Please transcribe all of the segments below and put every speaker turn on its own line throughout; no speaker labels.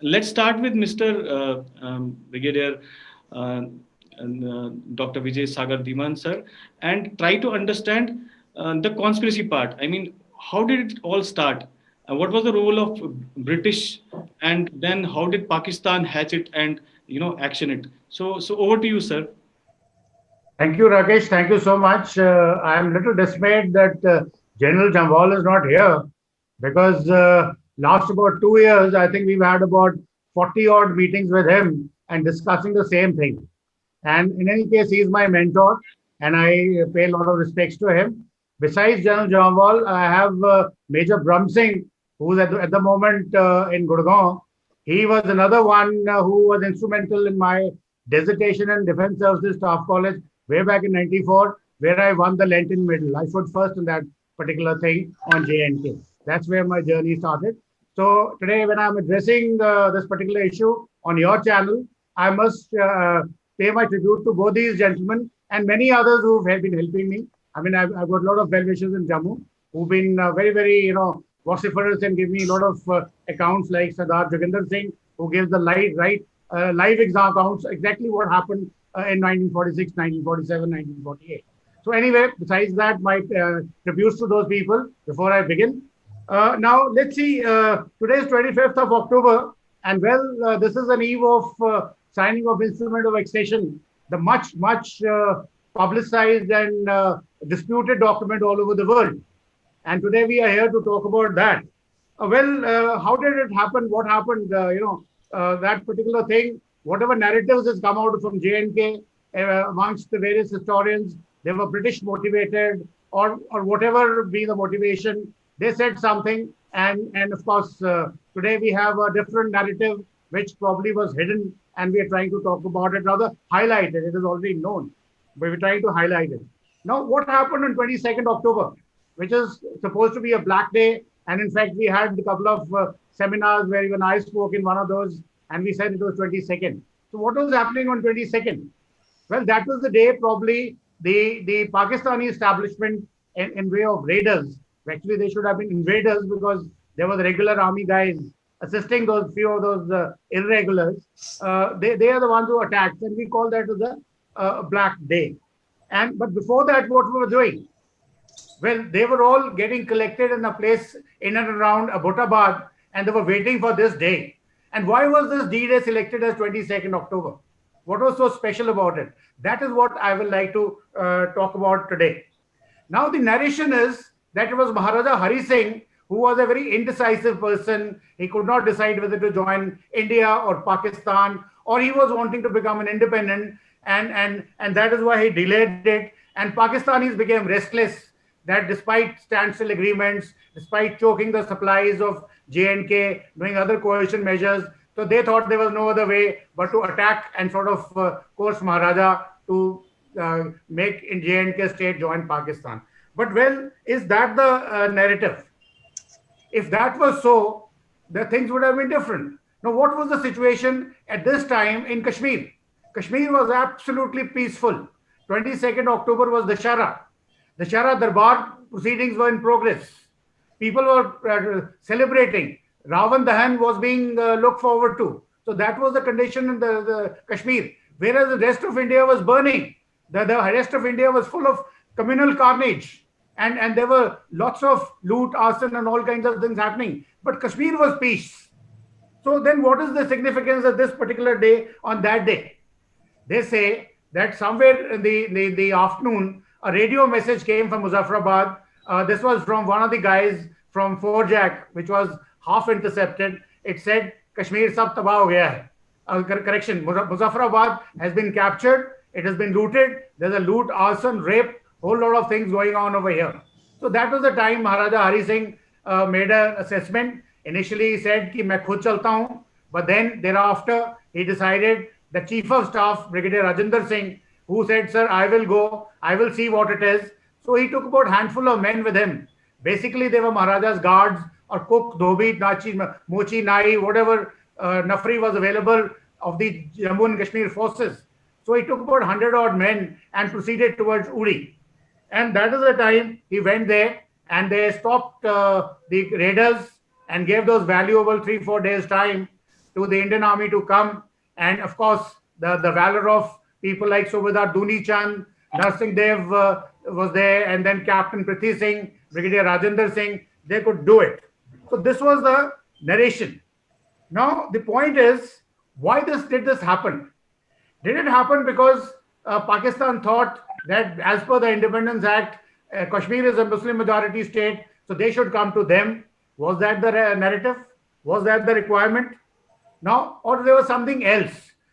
let's start with Mr. Brigadier uh, Dr. Vijay Sagar Dhiman, sir, and try to understand the conspiracy part. I mean, how did it all start? What was the role of British, and then how did Pakistan hatch it and action it? So over to you, sir.
Thank you, Rakesh. Thank you so much. I am a little dismayed that General Jambal is not here because last about 2 years, I think we've had about 40 odd meetings with him and discussing the same thing. And in any case, he's my mentor and I pay a lot of respects to him. Besides General Jambal, I have Major Bram Singh, who's at the moment in Gurgaon. He was another one who was instrumental in my dissertation and Defense Services Staff College way back in 94, where I won the Lenten medal. I stood first in that particular thing on JNK. That's where my journey started. So today, when I'm addressing this particular issue on your channel, I must pay my tribute to both these gentlemen and many others who have been helping me. I mean, I've got a lot of well-wishers in Jammu who've been very, very, vociferous and give me a lot of accounts like Sardar Joginder Singh, who gives the live exam accounts, exactly what happened in 1946, 1947, 1948. So anyway, besides that, my tributes to those people before I begin. Now, let's see, today is 25th of October, and this is an eve of signing of Instrument of Accession, the much publicized and disputed document all over the world. And today we are here to talk about that. How did it happen? What happened? That particular thing, whatever narratives has come out from JNK amongst the various historians, they were British motivated or whatever be the motivation. They said something, and of course today we have a different narrative which probably was hidden, and we are trying to talk about it, rather highlight it. It is already known, but we're trying to highlight it. Now, what happened on 22nd October, which is supposed to be a black day, and in fact we had a couple of seminars where even I spoke in one of those, and we said it was 22nd. So what was happening on 22nd? Well, that was the day probably the Pakistani establishment in way of raiders. Actually, they should have been invaders because there was regular army guys assisting those few of those irregulars. They are the ones who attacked, and we call that as a black day. But before that, what we were doing? Well, they were all getting collected in a place in and around Abbottabad, and they were waiting for this day. And why was this D-Day selected as 22nd October? What was so special about it? That is what I would like to talk about today. Now, the narration is that it was Maharaja Hari Singh who was a very indecisive person. He could not decide whether to join India or Pakistan, or he was wanting to become an independent, and that is why he delayed it. And Pakistanis became restless that despite standstill agreements, despite choking the supplies of J&K, doing other coercion measures, so they thought there was no other way but to attack and sort of coerce Maharaja to make in J&K state join Pakistan. But well, is that the narrative? If that was so, the things would have been different. Now, what was the situation at this time in Kashmir? Kashmir was absolutely peaceful. 22nd October was Dashara. Dashara Darbar proceedings were in progress. People were celebrating. Ravan Dahan was being looked forward to. So that was the condition in the Kashmir. Whereas the rest of India was burning. The rest of India was full of communal carnage. And there were lots of loot, arson, and all kinds of things happening. But Kashmir was peace. So then what is the significance of this particular day on that day? They say that somewhere in the afternoon, a radio message came from Muzaffarabad. This was from one of the guys from Forjak, which was half intercepted. It said, Kashmir sab tabah ho gaya hai. Correction, Muzaffarabad has been captured. It has been looted. There's a loot, arson, rape, whole lot of things going on over here. So that was the time Maharaja Hari Singh made an assessment. Initially, he said, ki main khud chalta hu. But then thereafter, he decided, the Chief of Staff, Brigadier Rajinder Singh, who said, sir, I will go, I will see what it is. So he took about a handful of men with him. Basically, they were Maharaja's guards or cook, dhobi, nachi, mochi, nai, whatever nafri was available of the Jammu and Kashmir forces. So he took about 100 odd men and proceeded towards Uri. And that is the time he went there and they stopped the raiders and gave those valuable 3-4 days time to the Indian Army to come. And of course, the valor of people like Subedar Duni Chand, Narsingh Dev was there, and then Captain Prithi Singh, Brigadier Rajendra Singh, they could do it. So this was the narration. Now, the point is, why did this happen? Did it happen because Pakistan thought that as per the Independence Act, Kashmir is a Muslim majority state, so they should come to them? Was that the narrative? Was that the requirement? Now, or there was something else?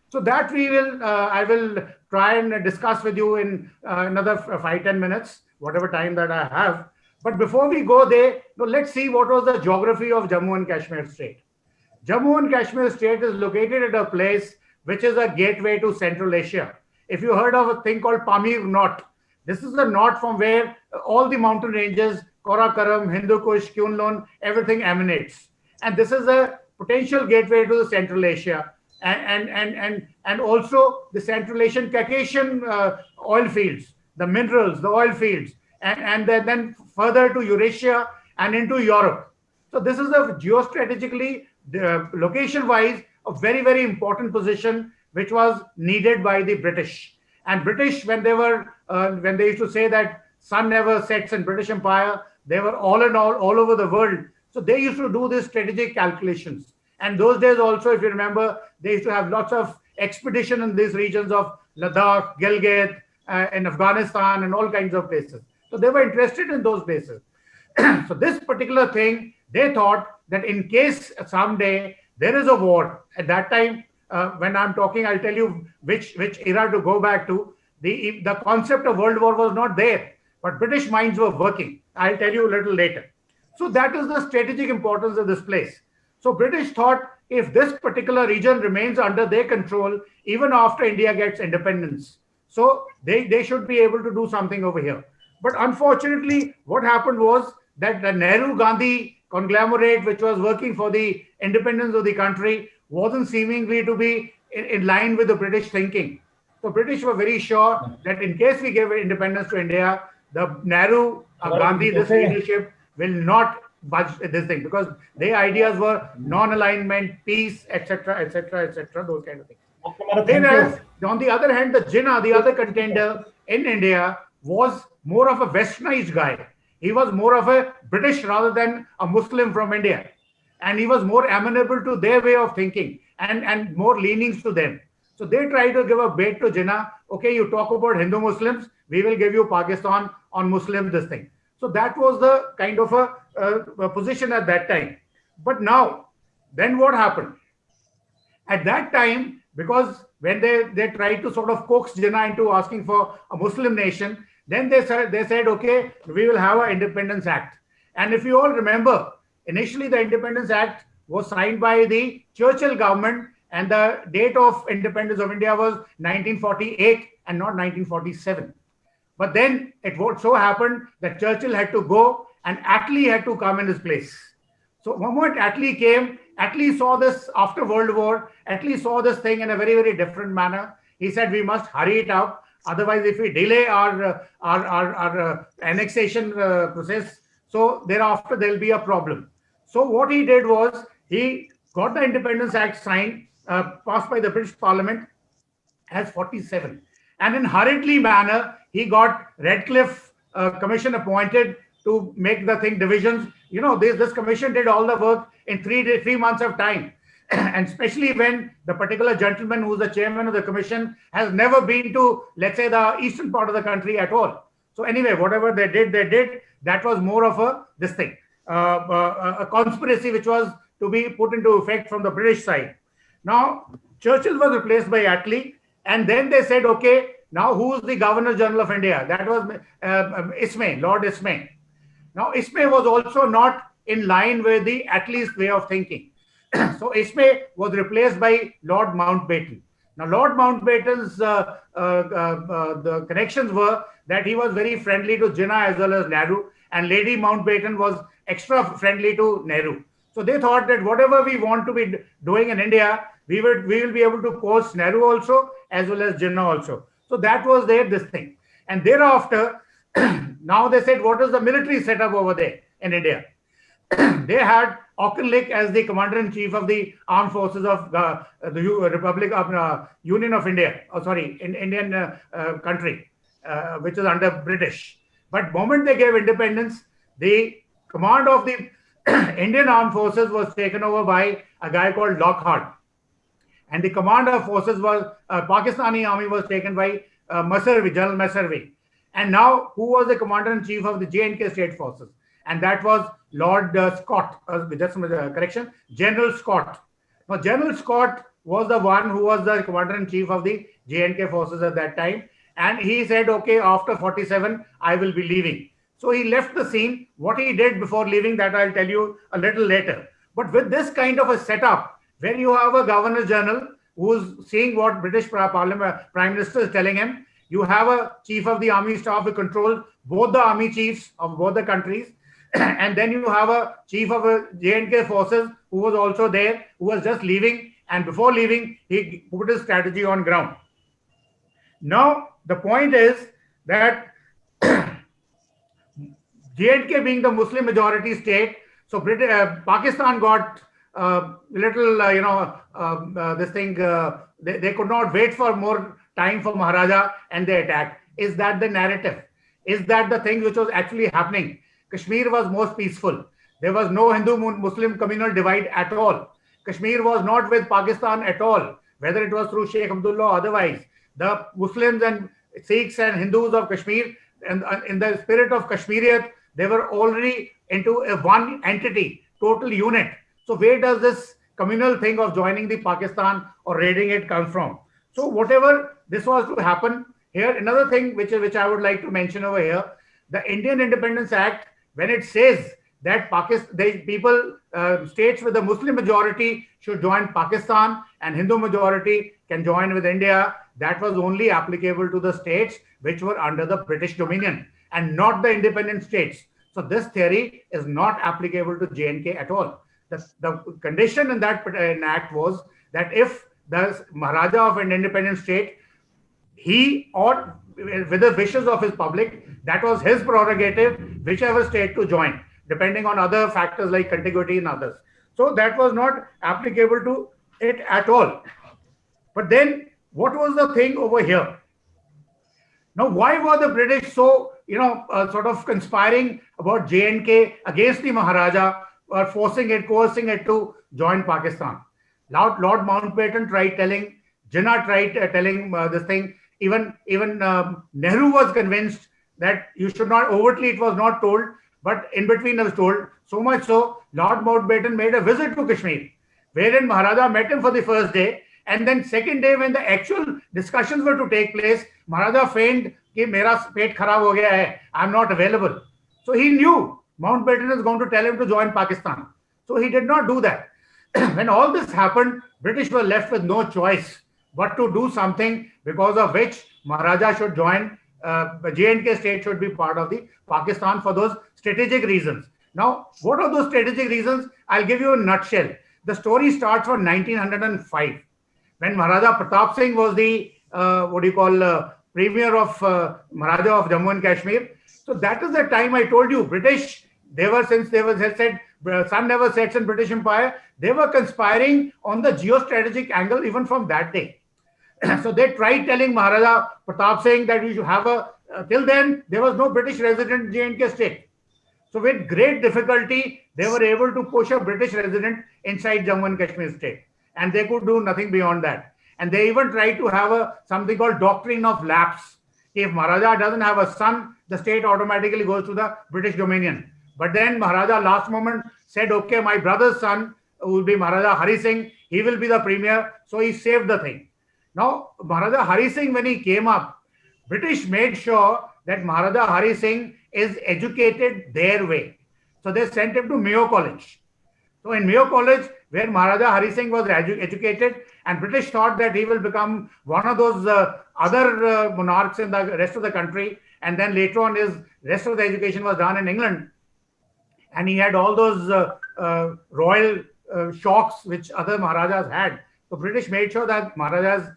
So that I will try and discuss with you in another 5-10 minutes, whatever time that I have. But before we go there, let's see what was the geography of Jammu and Kashmir state. Jammu and Kashmir state is located at a place which is a gateway to Central Asia. If you heard of a thing called Pamir Knot, this is the knot from where all the mountain ranges, Karakoram, Hindu Kush, Kunlun, everything emanates. And this is a potential gateway to the Central Asia and also the Central Asian Caucasian oil fields, the minerals, the oil fields, and then further to Eurasia and into Europe. So this is a geostrategically, location-wise, a very, very important position which was needed by the British. And British, when they used to say that sun never sets in British Empire, they were all over the world. So they used to do these strategic calculations. And those days also, if you remember, they used to have lots of expedition in these regions of Ladakh, Gilgit, in Afghanistan, and all kinds of places. So they were interested in those places. So this particular thing, they thought that in case someday there is a war, at that time, when I'm talking, I'll tell you which era to go back to. The concept of World War was not there, but British minds were working. I'll tell you a little later. So that is the strategic importance of this place. So British thought if this particular region remains under their control, even after India gets independence, so they should be able to do something over here. But unfortunately, what happened was that the Nehru-Gandhi conglomerate, which was working for the independence of the country, wasn't seemingly to be in line with the British thinking. So British were very sure that in case we give independence to India, the Nehru-Gandhi, this leadership will not budge this thing, because their ideas were non-alignment, peace, etc., etc., etc., those kind of things. Whereas, on the other hand, the Jinnah, the other contender in India, was more of a westernized guy. He was more of a British rather than a Muslim from India. And he was more amenable to their way of thinking and more leanings to them. So they tried to give a bait to Jinnah. Okay, you talk about Hindu Muslims, we will give you Pakistan on Muslim this thing. So that was the kind of a position at that time. But now, then what happened? At that time, because when they tried to sort of coax Jinnah into asking for a Muslim nation, then they said, okay, we will have an Independence Act. And if you all remember, initially the Independence Act was signed by the Churchill government, and the date of independence of India was 1948 and not 1947. But then it so happened that Churchill had to go and Attlee had to come in his place. So one moment Attlee came, Attlee saw this after World War, Attlee saw this thing in a very, very different manner. He said, we must hurry it up. Otherwise, if we delay our annexation process, so thereafter there will be a problem. So what he did was, he got the Independence Act signed, passed by the British Parliament as 47. And in hurriedly manner, he got Radcliffe Commission appointed to make the thing divisions. You know, this commission did all the work in 3 months of time. And especially when the particular gentleman who's the chairman of the commission has never been to, let's say, the eastern part of the country at all. So anyway, whatever they did, that was more of a conspiracy which was to be put into effect from the British side. Now, Churchill was replaced by Attlee, and then they said, okay, now who's the Governor General of India? That was Ismay, Lord Ismay. Now, Ismay was also not in line with the Attlee's way of thinking. So Ismay was replaced by Lord Mountbatten. Now, Lord Mountbatten's the connections were that he was very friendly to Jinnah as well as Nehru, and Lady Mountbatten was extra friendly to Nehru. So they thought that whatever we want to be doing in India, we will be able to post Nehru also as well as Jinnah also. So that was this thing. And thereafter, now they said, what is the military setup over there in India? they had Auchinleck as the commander-in-chief of the armed forces of the Republic of Union of India, Indian country, which is under British. But moment they gave independence, the command of the Indian armed forces was taken over by a guy called Lockhart, and the command of forces was Pakistani army was taken by General Messervy. And now, who was the commander-in-chief of the J&K state forces? And that was Lord Scott, correction, General Scott. Now, General Scott was the one who was the commander-in-chief of the J&K forces at that time. And he said, okay, after 47, I will be leaving. So he left the scene. What he did before leaving, that I'll tell you a little later. But with this kind of a setup, where you have a Governor General who's seeing what British Parliament Prime Minister is telling him, you have a Chief of the Army Staff who controls both the army chiefs of both the countries, and then you have a Chief of J&K forces who was also there, who was just leaving, and before leaving, he put his strategy on ground. Now, the point is that J&K being the Muslim majority state, so Pakistan got they could not wait for more time for Maharaja and they attacked. Is that the narrative? Is that the thing which was actually happening? Kashmir was most peaceful. There was no Hindu-Muslim communal divide at all. Kashmir was not with Pakistan at all, whether it was through Sheikh Abdullah or otherwise. The Muslims and Sikhs and Hindus of Kashmir, and in the spirit of Kashmiriyat, they were already into a one entity, total unit. So where does this communal thing of joining the Pakistan or raiding it come from? So whatever this was to happen here, another thing which I would like to mention over here, the Indian Independence Act, when it says that states with a Muslim majority should join Pakistan and Hindu majority can join with India, that was only applicable to the states which were under the British dominion and not the independent states. So this theory is not applicable to J&K at all. The condition in that act was that if the Maharaja of an independent state, he or with the wishes of his public, that was his prerogative, whichever state to join, depending on other factors like contiguity and others. So that was not applicable to it at all. But then what was the thing over here? Now, why were the British so, sort of conspiring about J&K against the Maharaja, or coercing it to join Pakistan? Lord Mountbatten tried telling, Jinnah tried telling this thing. Even Nehru was convinced that you should not, overtly it was not told, but in between it was told. So much so, Lord Mountbatten made a visit to Kashmir, wherein Maharaja met him for the first day. And then second day, when the actual discussions were to take place, Maharaja feigned that mera pet kharab ho gaya hai, I'm not available. So he knew Mountbatten is going to tell him to join Pakistan. So he did not do that. When all this happened, British were left with no choice but to do something because of which Maharaja should join, J&K state should be part of the Pakistan for those strategic reasons. Now, what are those strategic reasons? I'll give you a nutshell. The story starts from 1905, when Maharaja Pratap Singh was the, premier of Maharaja of Jammu and Kashmir. So that is the time I told you, British, since they were said, sun never sets in British Empire, they were conspiring on the geostrategic angle even from that day. So they tried telling Maharaja Pratap Singh that we should have till then, there was no British resident in J&K state. So with great difficulty, they were able to push a British resident inside Jammu and Kashmir state. And they could do nothing beyond that. And they even tried to have something called doctrine of lapse. If Maharaja doesn't have a son, the state automatically goes to the British Dominion. But then Maharaja last moment said, okay, my brother's son will be Maharaja Hari Singh. He will be the premier. So he saved the thing. Now, Maharaja Hari Singh, when he came up, British made sure that Maharaja Hari Singh is educated their way. So they sent him to Mayo College. So in Mayo College, where Maharaja Hari Singh was educated, and British thought that he will become one of those other monarchs in the rest of the country. And then later on, his rest of the education was done in England. And he had all those royal shocks which other Maharajas had. So British made sure that Maharajas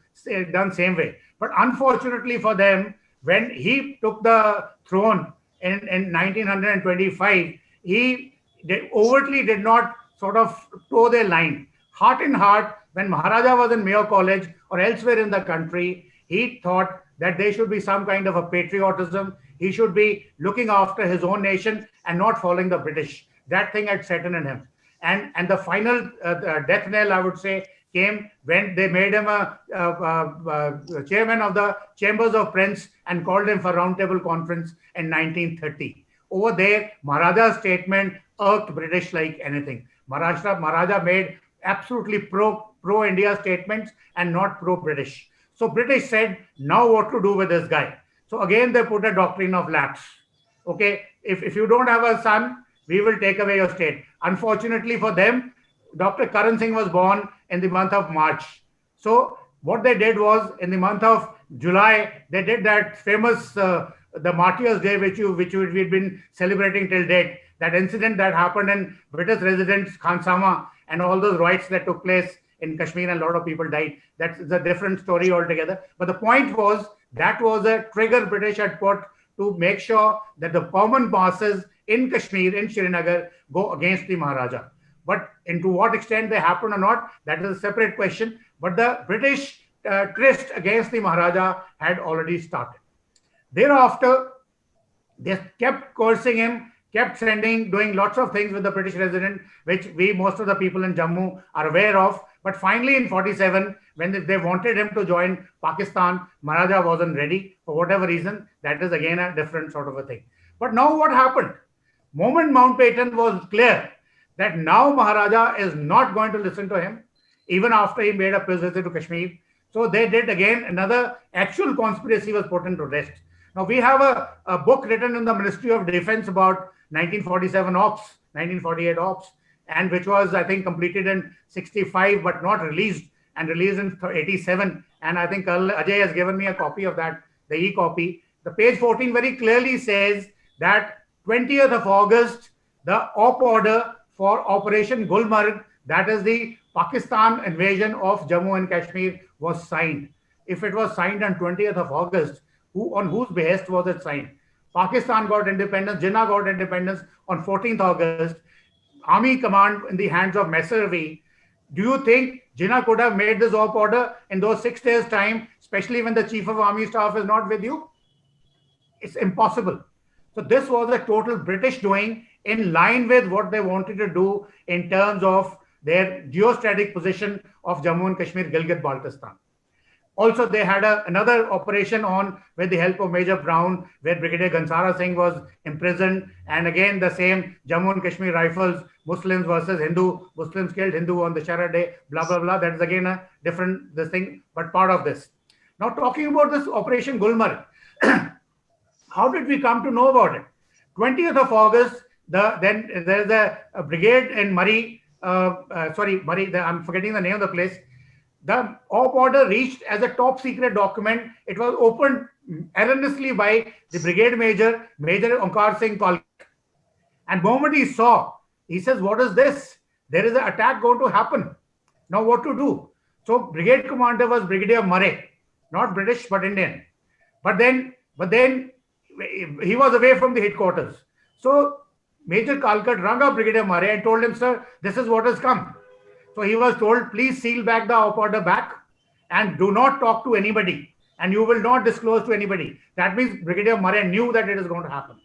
done same way. But unfortunately for them, when he took the throne in 1925, he they overtly did not sort of toe their line. Heart in heart, when Maharaja was in Mayo College or elsewhere in the country, he thought that there should be some kind of a patriotism. He should be looking after his own nation and not following the British. That thing had set in him. And the final death knell, I would say, came when they made him a chairman of the Chambers of Prince and called him for roundtable conference in 1930. Over there, Maharaja's statement irked British like anything. Maharaja made absolutely pro India statements and not pro British. So British said, now what to do with this guy? So again, they put a doctrine of lapse. Okay, if you don't have a son, we will take away your state. Unfortunately for them, Dr. Karan Singh was born in the month of March. So what they did was in the month of July, they did that famous the Martyrs' Day, which we've been celebrating till date. That incident that happened in British residence Khansama and all those riots that took place in Kashmir and a lot of people died. That's a different story altogether. But the point was that was a trigger British had put to make sure that the permanent masses in Kashmir, in Srinagar, go against the Maharaja. But to what extent they happened or not, that is a separate question. But the British tryst against the Maharaja had already started. Thereafter, they kept cursing him, kept sending, doing lots of things with the British resident, which most of the people in Jammu are aware of. But finally, in 47, when they wanted him to join Pakistan, Maharaja wasn't ready for whatever reason. That is again a different sort of a thing. But now what happened? Moment Mountbatten was clear that now Maharaja is not going to listen to him, even after he made a visit to Kashmir. So they did again, another actual conspiracy was put into rest. Now we have a book written in the Ministry of Defense about 1947 ops, 1948 ops, and which was, I think, completed in 65, but not released, and released in 87. And I think Colonel Ajay has given me a copy of that, the e-copy. The page 14 very clearly says that 20th of August, the op order for Operation Gulmarg, that is the Pakistan invasion of Jammu and Kashmir, was signed. If it was signed on 20th of August, on whose behest was it signed? Pakistan got independence, Jinnah got independence on 14th August. Army command in the hands of Messervy. Do you think Jinnah could have made this op order in those 6 days' time, especially when the Chief of Army Staff is not with you? It's impossible. So this was a total British doing in line with what they wanted to do in terms of their geostrategic position of Jammu and Kashmir, Gilgit-Baltistan. Also, they had another operation on with the help of Major Brown, where Brigadier Gansara Singh was imprisoned. And again, the same Jammu and Kashmir Rifles, Muslims versus Hindu, Muslims killed Hindu on the Shara Day, blah, blah, blah. That is again a different thing, but part of this. Now, talking about this Operation Gulmarg, how did we come to know about it? 20th of August, then there's a brigade in Murree, Murree, I'm forgetting the name of the place. The op order reached as a top secret document. It was opened erroneously by the brigade major, Major Onkar Singh Palkar. And the moment he saw, he says, what is this? There is an attack going to happen. Now what to do? So brigade commander was Brigadier Murray, not British, but Indian. But then he was away from the headquarters. So Major Kalkat rang up Brigadier Murray and told him, sir, this is what has come. So he was told, please seal back the op order back and do not talk to anybody. And you will not disclose to anybody. That means Brigadier Murray knew that it is going to happen.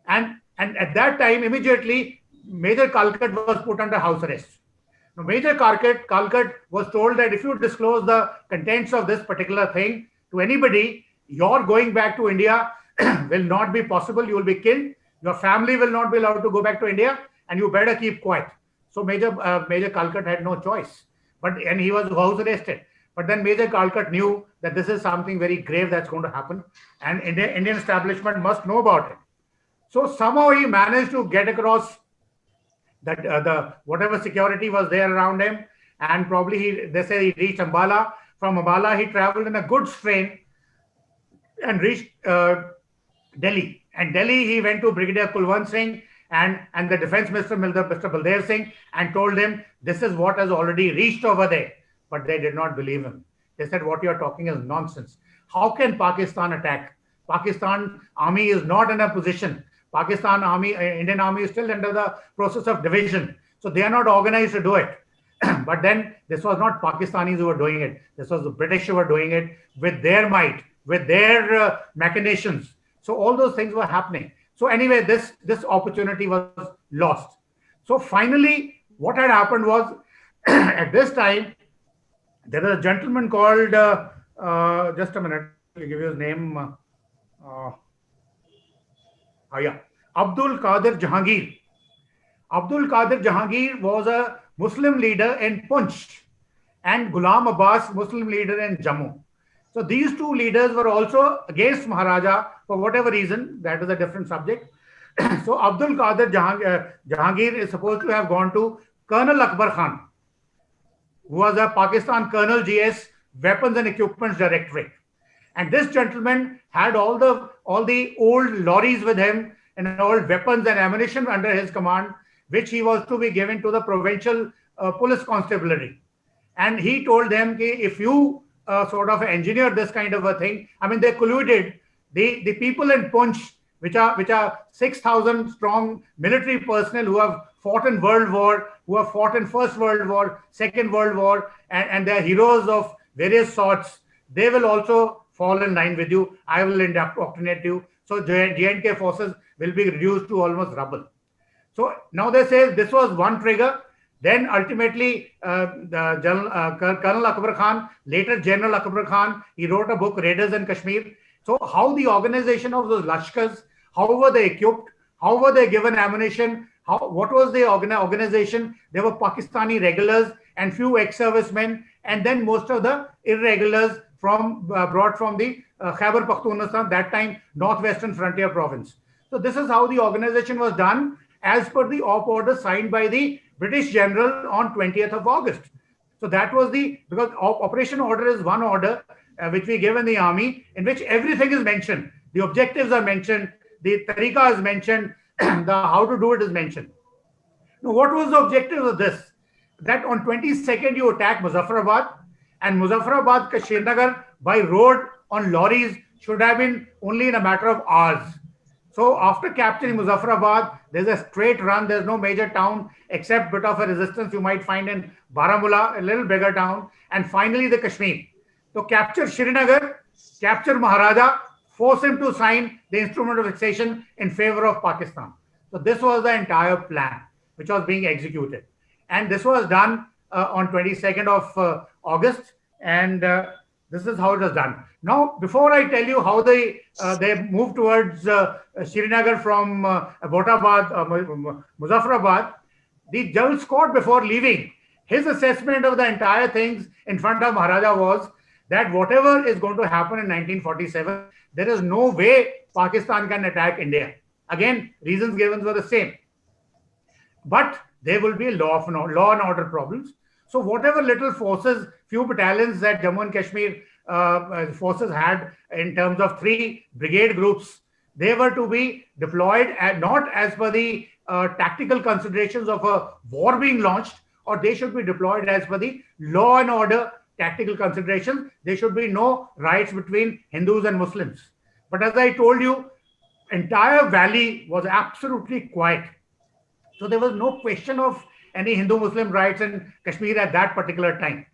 And at that time, immediately, Major Kalkat was put under house arrest. Now, Major Kalkat was told that if you disclose the contents of this particular thing to anybody, your going back to India will not be possible. You will be killed. Your family will not be allowed to go back to India, and you better keep quiet. So Major Kalkat had no choice, and he was house arrested. But then Major Kalkat knew that this is something very grave that's going to happen, and Indian establishment must know about it. So somehow he managed to get across that the whatever security was there around him, and probably they say he reached Ambala. From Ambala, he traveled in a goods train and reached Delhi. And Delhi, he went to Brigadier Kulwant Singh and the Defense Minister, Mr. Baldev Singh, and told him, this is what has already reached over there. But they did not believe him. They said, what you're talking is nonsense. How can Pakistan attack? Pakistan army is not in a position. Pakistan Army, Indian Army is still under the process of division. So they are not organized to do it. But then this was not Pakistanis who were doing it. This was the British who were doing it with their might, with their machinations. So all those things were happening. So anyway, this opportunity was lost. So finally, what had happened was at this time, there is a gentleman called, just a minute, I'll give you his name. Yeah, Abdul Qadir Jahangir. Abdul Qadir Jahangir was a Muslim leader in Punch and Ghulam Abbas, Muslim leader in Jammu. So these two leaders were also against Maharaja for whatever reason. That is a different subject. So Abdul Qadir Jahangir is supposed to have gone to Colonel Akbar Khan, who was a Pakistan Colonel GS Weapons and Equipments Directorate. And this gentleman had all the old lorries with him and old weapons and ammunition under his command, which he was to be given to the provincial police constabulary. And he told them, if you sort of engineer this kind of a thing, I mean, they colluded. The people in Punch, which are 6,000 strong military personnel who have fought in World War, who have fought in First World War, Second World War, and they're heroes of various sorts, they will also fall in line with you. I will indoctrinate you. So J&K forces will be reduced to almost rubble. So now they say this was one trigger. Then ultimately, Colonel Akbar Khan, later General Akbar Khan, he wrote a book, Raiders in Kashmir. So how the organization of those Lashkars, how were they equipped? How were they given ammunition? What was the organization? There were Pakistani regulars and few ex-servicemen, and then most of the irregulars brought from the Khyber Pakhtunkhwa, that time Northwestern Frontier Province. So this is how the organization was done as per the op order signed by the British General on 20th of August. So that was because operation order is one order which we give in the army, in which everything is mentioned. The objectives are mentioned, the tariqa is mentioned, the how to do it is mentioned. Now, what was the objective of this? That on 22nd you attack Muzaffarabad, and Muzaffarabad ka Srinagar by road on lorries should have been only in a matter of hours. So after capturing Muzaffarabad, there's a straight run. There's no major town except bit of a resistance you might find in Baramulla, a little bigger town, and finally the Kashmir. So capture Srinagar, capture Maharaja, force him to sign the instrument of fixation in favor of Pakistan. So this was the entire plan which was being executed. And this was done on 22nd of August, and this is how it was done. Now, before I tell you how they moved towards Srinagar from Abbottabad, Muzaffarabad, the General Scott, before leaving, his assessment of the entire things in front of Maharaja was that whatever is going to happen in 1947, there is no way Pakistan can attack India. Again, reasons given were the same. But there will be law and order problems. So whatever little forces, few battalions that Jammu and Kashmir forces had in terms of 3 brigade groups, they were to be deployed not as per the tactical considerations of a war being launched, or they should be deployed as per the law and order tactical considerations. There should be no riots between Hindus and Muslims. But as I told you, entire valley was absolutely quiet. So there was no question of any Hindu-Muslim riots in Kashmir at that particular time.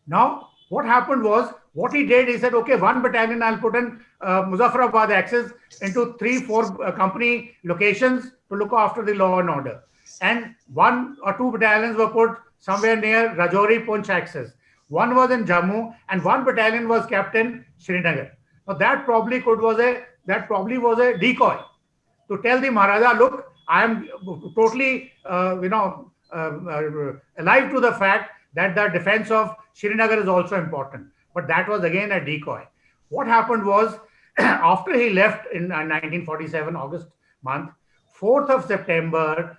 Now, what happened was, what he did, he said, okay, 1 battalion I'll put in Muzaffarabad axis into 3-4 company locations to look after the law and order. And 1 or 2 battalions were put somewhere near Rajouri Punch axis. 1 was in Jammu, and 1 battalion was kept in Srinagar. Now that probably was a decoy to tell the Maharaja, look, I am totally, alive to the fact that the defense of Srinagar is also important. But that was again a decoy. What happened was, after he left in 1947, August month, 4th of September,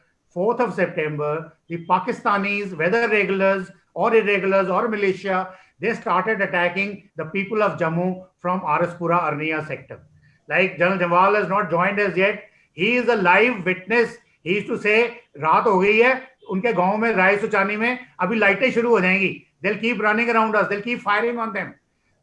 the Pakistanis, whether regulars or irregulars or militia, they started attacking the people of Jammu from Araspura Arnia sector. Like General Jamal has not joined us yet. He is a live witness. He used to say, रात हो गई है, उनके गांव में राय सुचानी में अभी लाइटें शुरू हो जाएंगी. They'll keep running around us. They'll keep firing on them.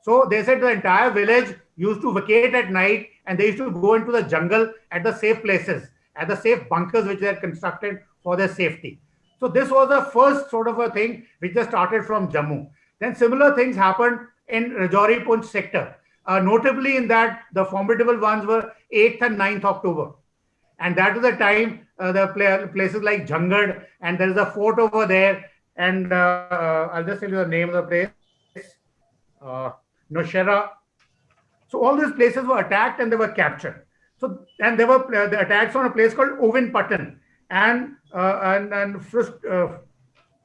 So they said the entire village, used to vacate at night, and they used to go into the jungle at the safe places, at the safe bunkers which they had constructed for their safety. So this was the first sort of a thing which they started from Jammu. Then similar things happened in Rajouri Poonch sector. Notably in that the formidable ones were 8th and 9th October. And that is the time places like Jhangad, and there is a fort over there. And I'll just tell you the name of the place, Noshera. So all these places were attacked and they were captured. So, and there were the attacks on a place called Ovin Patan and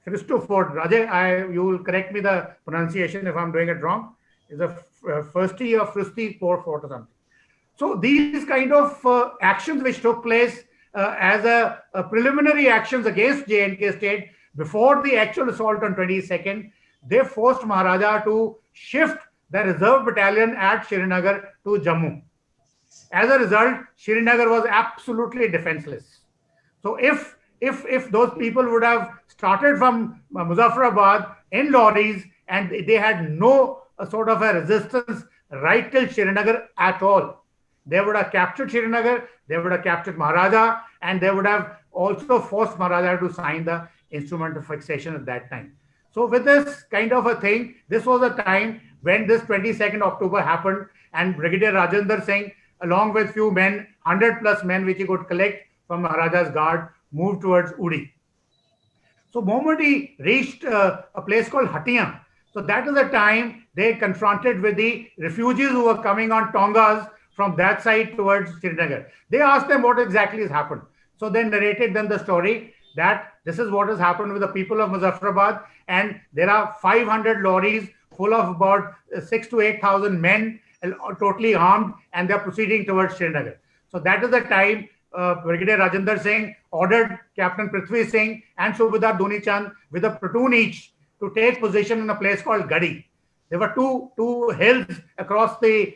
Fristo Fort. Rajay, you will correct me the pronunciation if I'm doing it wrong. Is a Firsty or Fristi Fort or something. So these kind of actions which took place as a preliminary actions against J&K state before the actual assault on 22nd, they forced Maharaja to shift the reserve battalion at Srinagar to Jammu. As a result, Srinagar was absolutely defenseless. So if those people would have started from Muzaffarabad in lorries and they had no sort of a resistance right till Srinagar at all, they would have captured Srinagar, they would have captured Maharaja, and they would have also forced Maharaja to sign the instrument of fixation at that time. So with this kind of a thing, this was a time when this 22nd October happened, and Brigadier Rajendra Singh, along with few men, 100+ men which he could collect from Maharaja's guard, moved towards Uri. So moment he reached a place called Hatiyan, so that is the time they confronted with the refugees who were coming on Tongas from that side towards Srinagar. They asked them what exactly has happened. So they narrated them the story that this is what has happened with the people of Muzaffarabad, and there are 500 lorries full of about 6,000 to 8,000 men, totally armed, and they're proceeding towards Srinagar. So that is the time Brigadier Rajendra Singh ordered Captain Prithvi Singh and Subedar Duni Chand with a platoon each to take position in a place called Gadi. There were two hills across the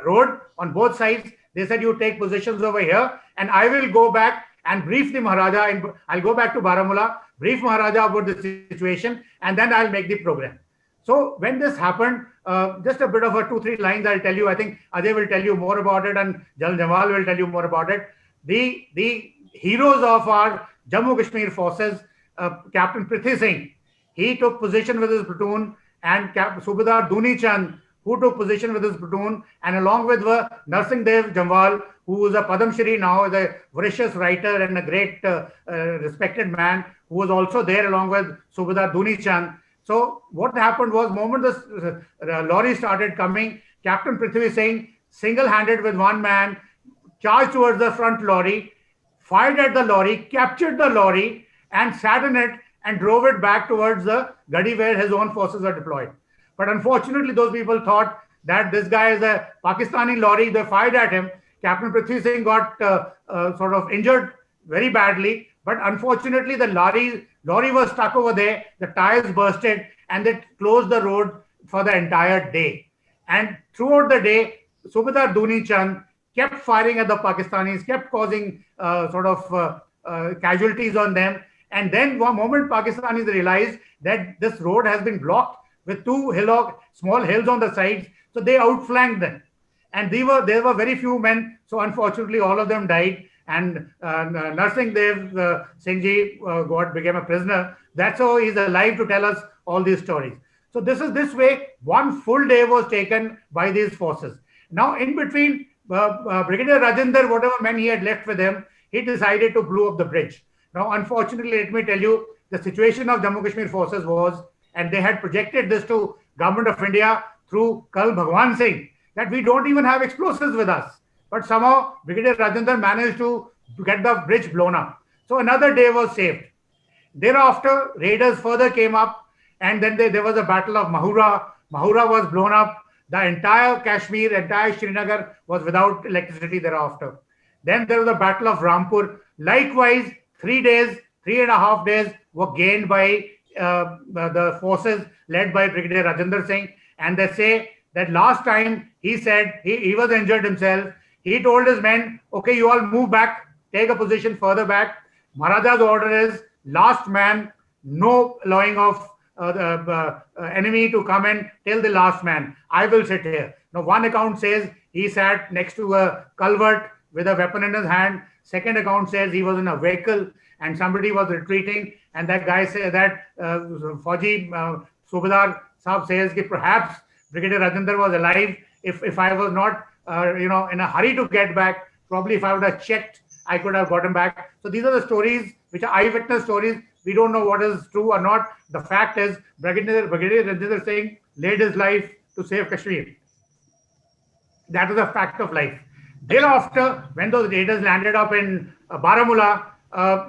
road on both sides. They said, you take positions over here, and I will go back and brief the Maharaja. And I'll go back to Baramulla, brief Maharaja about the situation, and then I'll make the program. So when this happened, just a bit of a 2-3 lines I'll tell you. I think Ajay will tell you more about it, and General Jawal will tell you more about it. The heroes of our Jammu Kashmir forces, Captain Prithvi Singh, he took position with his platoon, and Subedar Duni Chand, who took position with his platoon, and along with Narsingh Dev Jamwal, who is a Padam Shri now, is a voracious writer and a great respected man, who was also there along with Subedar Duni Chand. So what happened was, moment the lorry started coming, Captain Prithvi Singh, single-handed with one man, charged towards the front lorry, fired at the lorry, captured the lorry, and sat in it and drove it back towards the Gadi where his own forces are deployed. But unfortunately, those people thought that this guy is a Pakistani lorry. They fired at him. Captain Prithvi Singh got sort of injured very badly. But unfortunately, the lorry was stuck over there. The tires bursted, and they closed the road for the entire day. And throughout the day, Subedar Duni Chand kept firing at the Pakistanis, kept causing casualties on them. And then one moment Pakistanis realized that this road has been blocked with two small hills on the sides. So they outflanked them. And there were very few men. So unfortunately, all of them died. And Narsingh Dev Singh Ji became a prisoner. That's how he's alive to tell us all these stories. So this way, one full day was taken by these forces. Now, in between, Brigadier Rajendra, whatever men he had left with him, he decided to blow up the bridge. Now, unfortunately, let me tell you, the situation of Jammu Kashmir forces was, and they had projected this to Government of India through Colonel Bhagwan Singh, that we don't even have explosives with us. But somehow, Brigadier Rajendra managed to get the bridge blown up. So another day was saved. Thereafter, raiders further came up, and then there was a battle of Mahura. Mahura was blown up. The entire Kashmir, entire Srinagar was without electricity thereafter. Then there was the battle of Rampur. Likewise, 3.5 days were gained by the forces led by Brigadier Rajendra Singh. And they say that last time he said he was injured himself. He told his men, okay, you all move back, take a position further back. Maharaja's order is last man, no allowing of the enemy to come in till the last man. I will sit here. Now, one account says he sat next to a culvert with a weapon in his hand. Second account says he was in a vehicle and somebody was retreating. And that guy said that Fauji Subadar Saab says that perhaps Brigadier Rajendra was alive. If I was not, in a hurry to get back, probably if I would have checked, I could have gotten back. So these are the stories which are eyewitness stories. We don't know what is true or not. The fact is, Brigadier Rajendra Singh laid his life to save Kashmir. That is a fact of life. Thereafter, when those raiders landed up in Baramulla,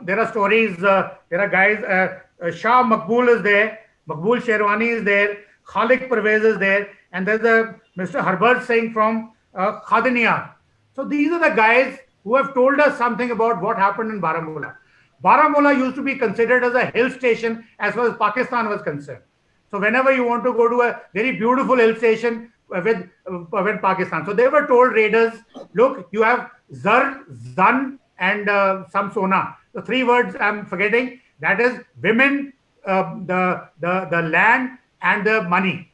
there are stories, there are guys, Shah Maqbool is there, Maqbool Sherwani is there, Khalik Parvez is there, and there's a Mr. Harbert Singh from Khadiniya. So these are the guys who have told us something about what happened in Baramulla. Baramulla used to be considered as a hill station as far as Pakistan was concerned. So whenever you want to go to a very beautiful hill station with Pakistan, so they were told raiders, look, you have Zar, Zan, and some Sona. The three words I'm forgetting. That is women, the land, and the money.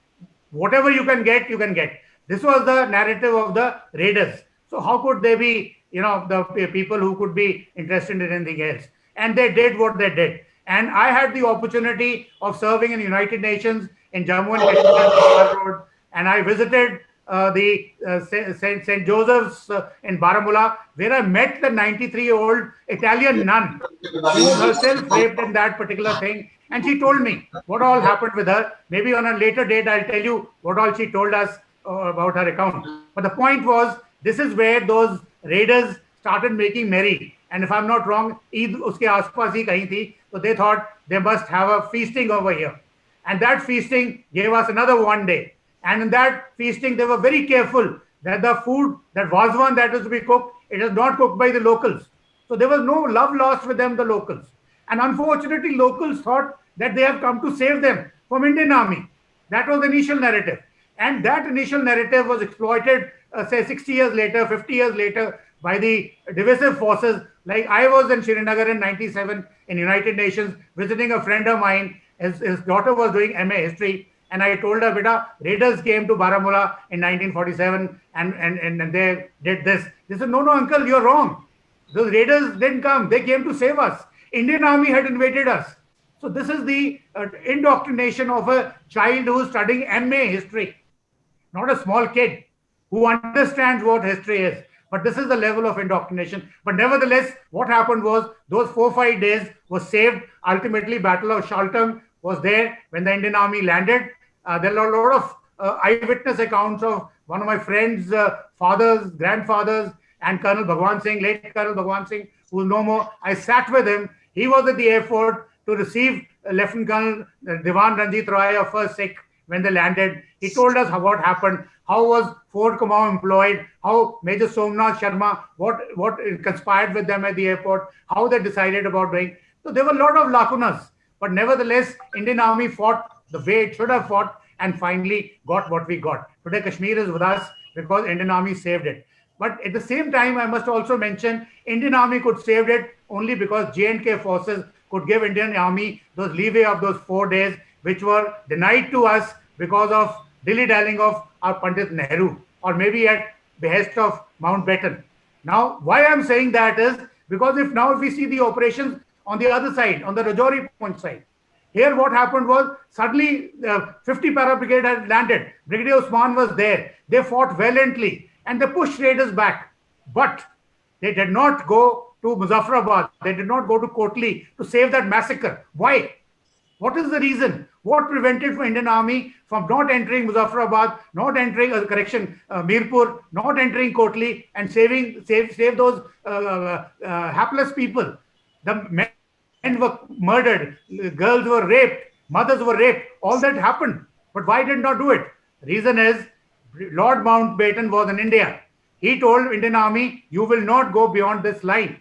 Whatever you can get, you can get. This was the narrative of the raiders. So how could they be, the people who could be interested in anything else? And they did what they did. And I had the opportunity of serving in the United Nations in Jammu and Kashmir, and I visited the St. Joseph's in Baramulla, where I met the 93-year-old Italian nun who was herself raped in that particular thing. And she told me what all happened with her. Maybe on a later date, I'll tell you what all she told us about her account. But the point was, this is where those raiders started making merry. And if I'm not wrong, Eid uske aaspaas hi kahin thi, so they thought they must have a feasting over here. And that feasting gave us another one day. And in that feasting, they were very careful that the food, that Vazwan that was to be cooked, it was not cooked by the locals. So there was no love lost with them, the locals. And unfortunately, locals thought that they have come to save them from Indian Army. That was the initial narrative. And that initial narrative was exploited, say 60 years later, 50 years later, by the divisive forces. Like I was in Srinagar in 97 in United Nations visiting a friend of mine. His daughter was doing MA history. And I told her, beta, raiders came to Baramulla in 1947 and they did this. They said, no, uncle, you're wrong. Those raiders didn't come. They came to save us. Indian Army had invaded us. So this is the indoctrination of a child who is studying MA history, not a small kid who understands what history is. But this is the level of indoctrination. But nevertheless, what happened was those 4-5 days was saved. Ultimately, Battle of Shaltam was there when the Indian Army landed. There are a lot of eyewitness accounts of one of my friends' fathers, grandfathers, and Colonel Bhagwan Singh, late Colonel Bhagwan Singh, who is no more. I sat with him. He was at the airport to receive Lieutenant Colonel Diwan Ranjit Roy of 1st Sikh when they landed. He told us what happened, how was Fort Kamau employed, how Major Somnath Sharma, what conspired with them at the airport, how they decided about doing. So there were a lot of lacunas. But nevertheless, Indian Army fought the way it should have fought and finally got what we got. Today, Kashmir is with us because Indian Army saved it. But at the same time, I must also mention, Indian Army could save it only because J&K forces could give Indian Army those leeway of those 4 days, which were denied to us because of dilly-dallying of our Pandit Nehru, or maybe at behest of Mountbatten. Now, why I'm saying that is because if we see the operations on the other side, on the Rajouri Point side, here what happened was suddenly 50 Para Brigade had landed. Brigadier Osman was there. They fought valiantly and they pushed raiders back. But they did not go to Muzaffarabad. They did not go to Kotli to save that massacre. Why? What is the reason? What prevented the Indian Army from not entering Muzaffarabad, not entering, Mirpur, not entering Kotli and save those hapless people? The men were murdered, girls were raped, mothers were raped. All that happened. But why did not do it? Reason is, Lord Mountbatten was in India. He told Indian Army, you will not go beyond this line.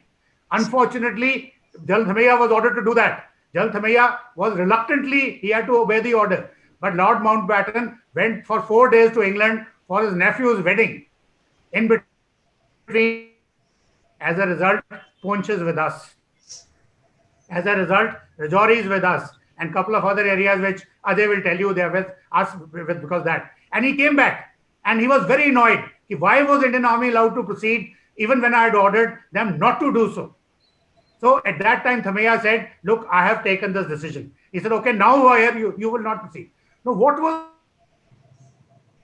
Unfortunately, Jal Thamaiya was ordered to do that. Jal Thamaiya was reluctantly, he had to obey the order. But Lord Mountbatten went for 4 days to England for his nephew's wedding. In between, as a result, Poonch is with us. As a result, Rajouri is with us. And a couple of other areas which Ajay will tell you they are with us because that. And he came back. And he was very annoyed. Why was Indian Army allowed to proceed even when I had ordered them not to do so? So at that time, Thamaiya said, look, I have taken this decision. He said, okay, now I hear you will not proceed. Now, what was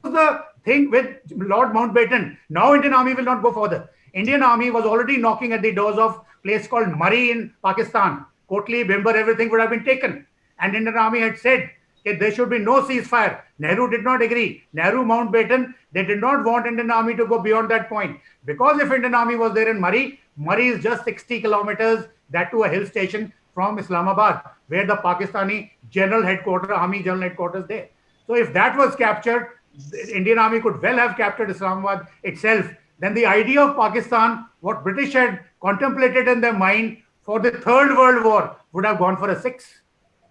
the thing with Lord Mountbatten? Now Indian Army will not go further. Indian Army was already knocking at the doors of place called Murree in Pakistan. Kotli, Bhimber, everything would have been taken. And Indian Army had said that there should be no ceasefire. Nehru did not agree. Nehru, Mountbatten, they did not want Indian Army to go beyond that point. Because if Indian Army was there in Murree, Murree is just 60 kilometers, that to a hill station from Islamabad, where the Pakistani general headquarters, army general headquarters there. So if that was captured, the Indian Army could well have captured Islamabad itself. Then the idea of Pakistan, what British had contemplated in their mind for the Third World War, would have gone for a 6.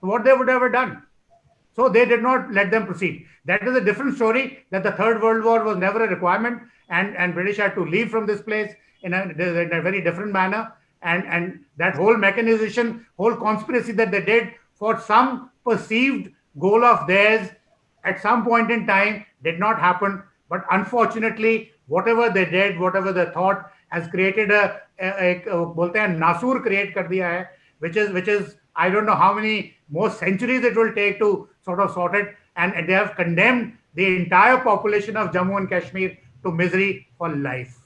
What they would have done. So they did not let them proceed. That is a different story, that the Third World War was never a requirement, and British had to leave from this place in a very different manner. And that whole mechanization, whole conspiracy that they did for some perceived goal of theirs at some point in time did not happen. But unfortunately, whatever they did, whatever they thought, has created a bolte hain nasur create kar diya hai, which is I don't know how many more centuries it will take to sort of sort it. And they have condemned the entire population of Jammu and Kashmir to misery for life.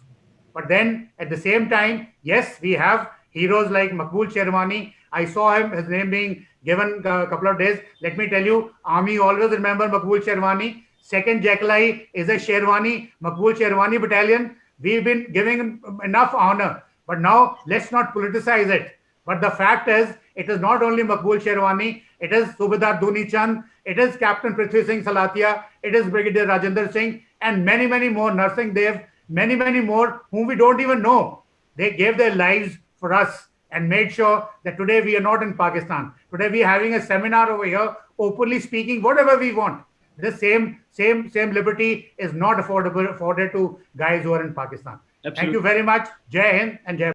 But then at the same time, yes, we have heroes like Maqbool Sherwani. I saw his name being given a couple of days. Let me tell you, Army always remember Maqbool Sherwani. 2nd Jackali is a Sherwani, Maqbool Sherwani battalion. We've been giving him enough honor. But now let's not politicize it. But the fact is, it is not only Maqbool Sherwani, it is Subedar Duni Chand, it is Captain Prithvi Singh Salatia, it is Brigadier Rajendra Singh, and many, many more, Narsingh Dev, many, many more whom we don't even know. They gave their lives for us and made sure that today we are not in Pakistan. Today we are having a seminar over here, openly speaking whatever we want. The same liberty is not afforded to guys who are in Pakistan.
Absolutely.
Thank you very much. Jai Hind and Jai.